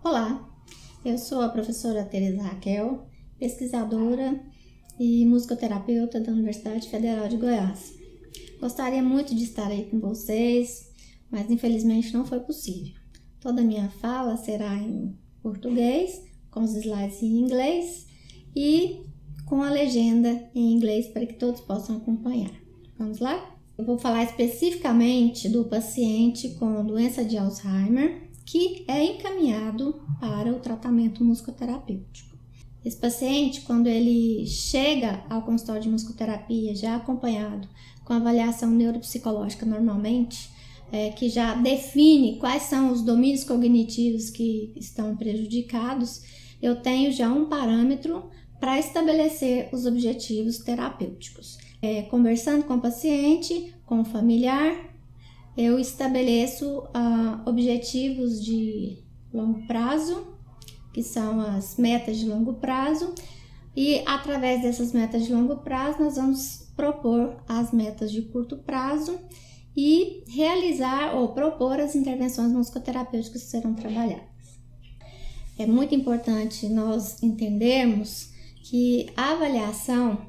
Olá, eu sou a professora Tereza Raquel, pesquisadora e musicoterapeuta da Universidade Federal de Goiás. Gostaria muito de estar aí com vocês, mas infelizmente não foi possível. Toda a minha fala será em português, com os slides em inglês e com a legenda em inglês para que todos possam acompanhar. Vamos lá? Eu vou falar especificamente do paciente com doença de Alzheimer, que é encaminhado para o tratamento musicoterapêutico. Esse paciente, quando ele chega ao consultório de musicoterapia, já acompanhado com avaliação neuropsicológica normalmente, que já define quais são os domínios cognitivos que estão prejudicados, eu tenho já um parâmetro para estabelecer os objetivos terapêuticos. Conversando com o paciente, com o familiar, eu estabeleço objetivos de longo prazo, que são as metas de longo prazo, e através dessas metas de longo prazo nós vamos propor as metas de curto prazo e realizar ou propor as intervenções musicoterapêuticas que serão trabalhadas. É muito importante nós entendermos que a avaliação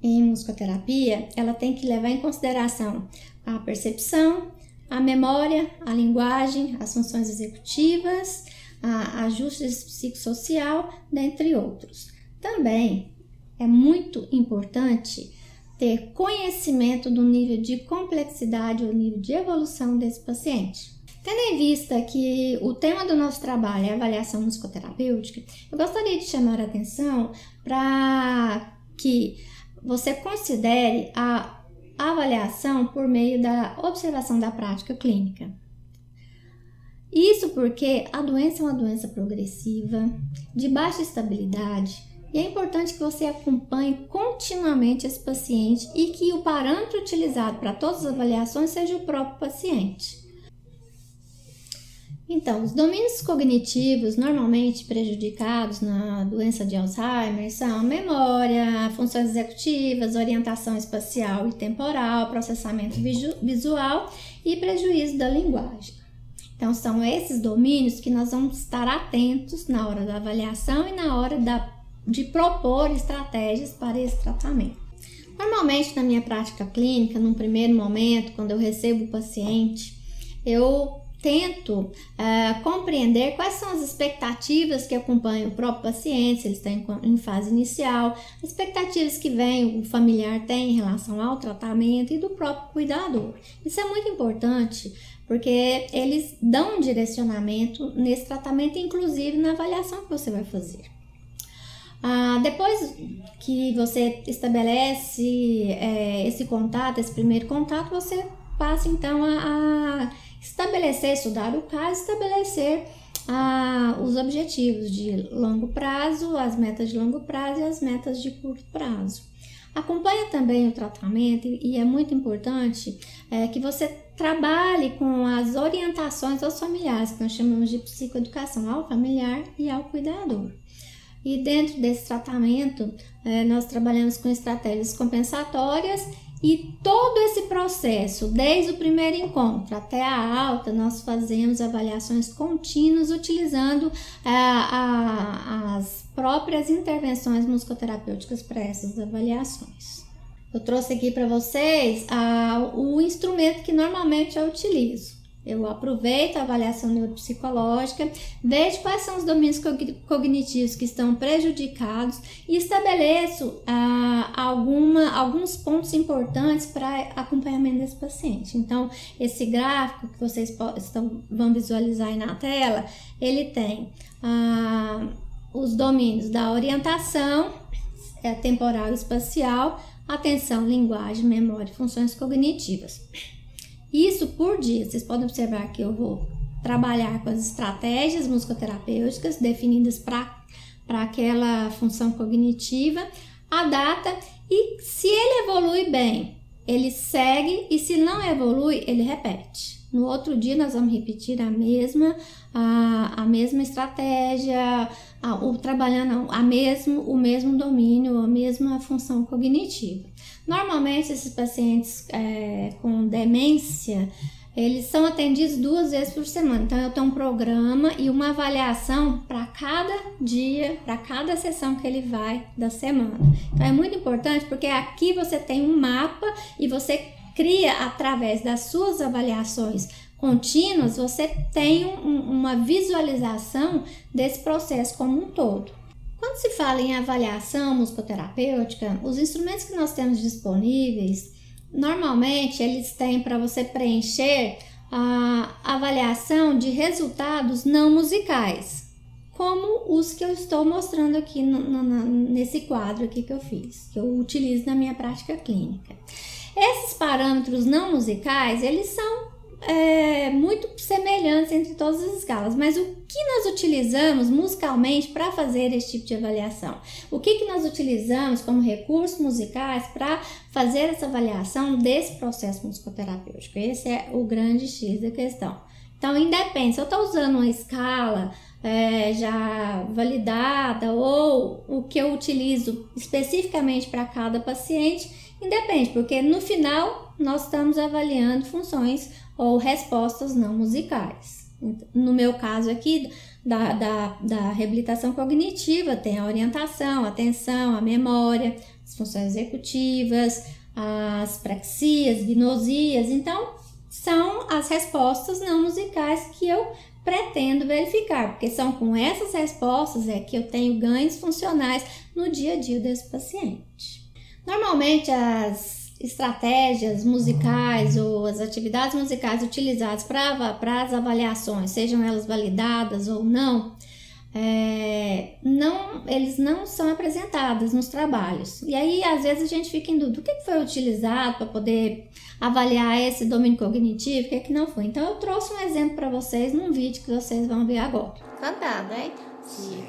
em musicoterapia, ela tem que levar em consideração a percepção, a memória, a linguagem, as funções executivas, ajustes psicossocial, dentre outros. Também é muito importante ter conhecimento do nível de complexidade ou nível de evolução desse paciente. Tendo em vista que o tema do nosso trabalho é a avaliação musicoterapêutica, eu gostaria de chamar a atenção para que você considere a avaliação por meio da observação da prática clínica. Isso porque a doença é uma doença progressiva, de baixa estabilidade, e é importante que você acompanhe continuamente esse paciente e que o parâmetro utilizado para todas as avaliações seja o próprio paciente. Então, os domínios cognitivos normalmente prejudicados na doença de Alzheimer são a memória, funções executivas, orientação espacial e temporal, processamento visual e prejuízo da linguagem. Então, são esses domínios que nós vamos estar atentos na hora da avaliação e na hora de propor estratégias para esse tratamento. Normalmente, na minha prática clínica, num primeiro momento, quando eu recebo o paciente, eu tento compreender quais são as expectativas que acompanham o próprio paciente, se ele está em fase inicial, expectativas que o familiar tem em relação ao tratamento e do próprio cuidador. Isso é muito importante porque eles dão um direcionamento nesse tratamento, inclusive na avaliação que você vai fazer. Depois que você estabelece esse contato, esse primeiro contato, você passa então a estabelecer, estudar o caso, estabelecer os objetivos de longo prazo, as metas de longo prazo e as metas de curto prazo. Acompanha também o tratamento e é muito importante que você trabalhe com as orientações aos familiares, que nós chamamos de psicoeducação ao familiar e ao cuidador. E dentro desse tratamento, nós trabalhamos com estratégias compensatórias e todo esse processo, desde o primeiro encontro até a alta, nós fazemos avaliações contínuas utilizando as próprias intervenções musicoterapêuticas para essas avaliações. Eu trouxe aqui para vocês o instrumento que normalmente eu utilizo. Eu aproveito a avaliação neuropsicológica, vejo quais são os domínios cognitivos que estão prejudicados e estabeleço alguns pontos importantes para acompanhamento desse paciente. Então, esse gráfico que vocês vão visualizar aí na tela, ele tem os domínios da orientação, temporal e espacial, atenção, linguagem, memória e funções cognitivas. Isso por dia, vocês podem observar que eu vou trabalhar com as estratégias musicoterapêuticas definidas para aquela função cognitiva, a data, e se ele evolui bem, ele segue, e se não evolui, ele repete. No outro dia nós vamos repetir a mesma estratégia, trabalhando o mesmo domínio, a mesma função cognitiva. Normalmente esses pacientes com demência, eles são atendidos 2 vezes por semana. Então, eu tenho um programa e uma avaliação para cada dia, para cada sessão que ele vai da semana. Então, é muito importante porque aqui você tem um mapa e você cria, através das suas avaliações contínuas, você tem uma visualização desse processo como um todo. Quando se fala em avaliação musicoterapêutica, os instrumentos que nós temos disponíveis, normalmente eles têm para você preencher a avaliação de resultados não musicais, como os que eu estou mostrando aqui nesse quadro aqui que eu fiz, que eu utilizo na minha prática clínica. Esses parâmetros não musicais, eles são muito semelhantes entre todas as escalas, mas o que nós utilizamos musicalmente para fazer esse tipo de avaliação? O que nós utilizamos como recursos musicais para fazer essa avaliação desse processo musicoterapêutico? Esse é o grande X da questão. Então, independe, se eu estou usando uma escala já validada ou o que eu utilizo especificamente para cada paciente, independe, porque no final nós estamos avaliando funções ou respostas não musicais. No meu caso aqui, da reabilitação cognitiva, tem a orientação, a atenção, a memória, as funções executivas, as praxias, gnosias. Então, são as respostas não musicais que eu pretendo verificar, porque são com essas respostas que eu tenho ganhos funcionais no dia a dia desse paciente. Normalmente, as estratégias musicais ou as atividades musicais utilizadas para as avaliações, sejam elas validadas ou não, eles não são apresentadas nos trabalhos. E aí, às vezes, a gente fica em dúvida, o que foi utilizado para poder avaliar esse domínio cognitivo, o que não foi. Então, eu trouxe um exemplo para vocês num vídeo que vocês vão ver agora. Cantada, hein? Sim.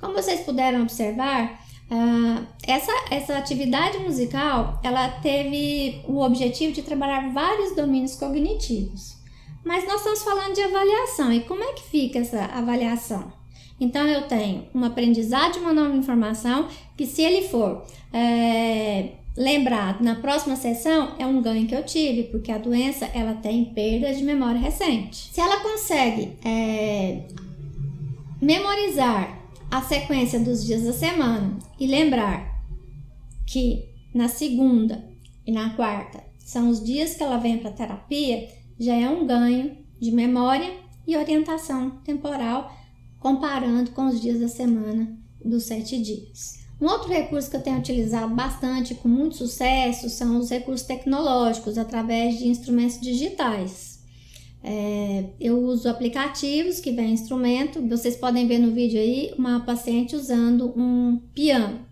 Como vocês puderam observar, essa atividade musical, ela teve o objetivo de trabalhar vários domínios cognitivos. Mas nós estamos falando de avaliação. E como é que fica essa avaliação? Então, eu tenho um aprendizado de uma nova informação que, se ele for lembrado na próxima sessão, é um ganho que eu tive, porque a doença ela tem perda de memória recente. Se ela consegue memorizar a sequência dos dias da semana e lembrar que na segunda e na quarta são os dias que ela vem para terapia, já é um ganho de memória e orientação temporal comparando com os dias da semana dos 7 dias. Um outro recurso que eu tenho utilizado bastante com muito sucesso são os recursos tecnológicos através de instrumentos digitais. Eu uso aplicativos que vem instrumento. Vocês podem ver no vídeo aí uma paciente usando um piano.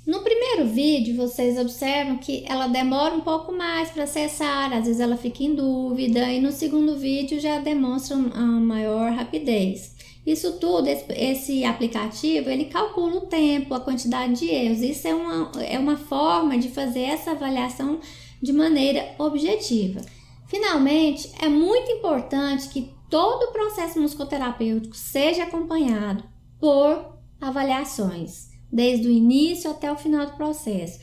No primeiro vídeo, vocês observam que ela demora um pouco mais para acessar, às vezes ela fica em dúvida, e no segundo vídeo já demonstra uma maior rapidez. Isso tudo, esse aplicativo, ele calcula o tempo, a quantidade de erros. Isso é uma forma de fazer essa avaliação de maneira objetiva. Finalmente, é muito importante que todo o processo musicoterapêutico seja acompanhado por avaliações, desde o início até o final do processo.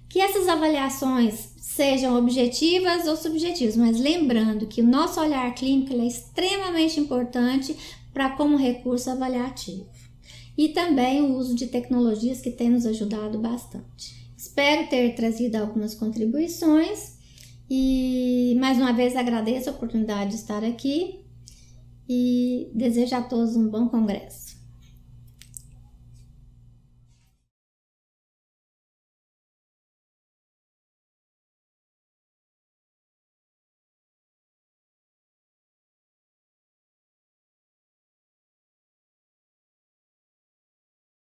Que essas avaliações sejam objetivas ou subjetivas, mas lembrando que o nosso olhar clínico é extremamente importante para como recurso avaliativo. E também o uso de tecnologias que tem nos ajudado bastante. Espero ter trazido algumas contribuições e mais uma vez agradeço a oportunidade de estar aqui e desejo a todos um bom congresso.